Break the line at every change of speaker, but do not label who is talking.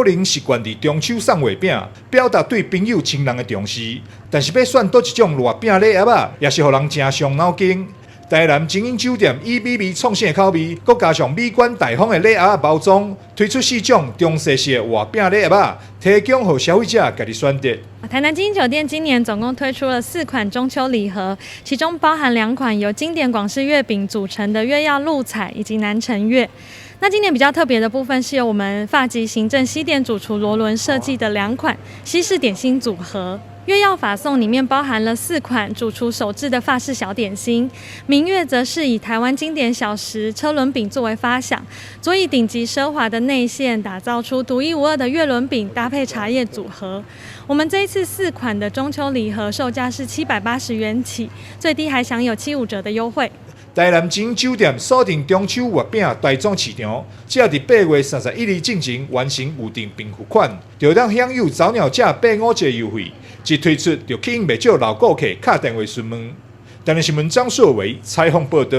个人习惯伫中秋送月饼，表达对朋友亲人的重视。但是要选倒一种热饼礼盒啊，也是互人真伤脑筋。台南精英酒店以美味创新的口味，佮加上美观大方的礼盒包装，推出4种中西式的热饼礼盒啊，提供予消费者家己选择。
台南精英酒店今年总共推出了4款中秋礼盒，其中包含2款由经典广式月饼组成的月曜露彩以及南城月。那今年比较特别的部分是由我们发集行政西点主厨罗伦设计的2款西式点心组合。月曜法送里面包含了4款主厨手制的法式小点心，明月则是以台湾经典小食车轮饼作为发想，佐以顶级奢华的内馅，打造出独一无二的月轮饼搭配茶叶组合。我们这一次4款的中秋礼盒售价是780元起，最低还享有75折的优惠。
台南精英酒店锁定中秋月饼大众市场，只要伫8月31日进前完成预订并付款，就当享有早鸟价85折优惠。一推出就吸引不少老顾客打电话询问。台南新闻张硕维采访报道。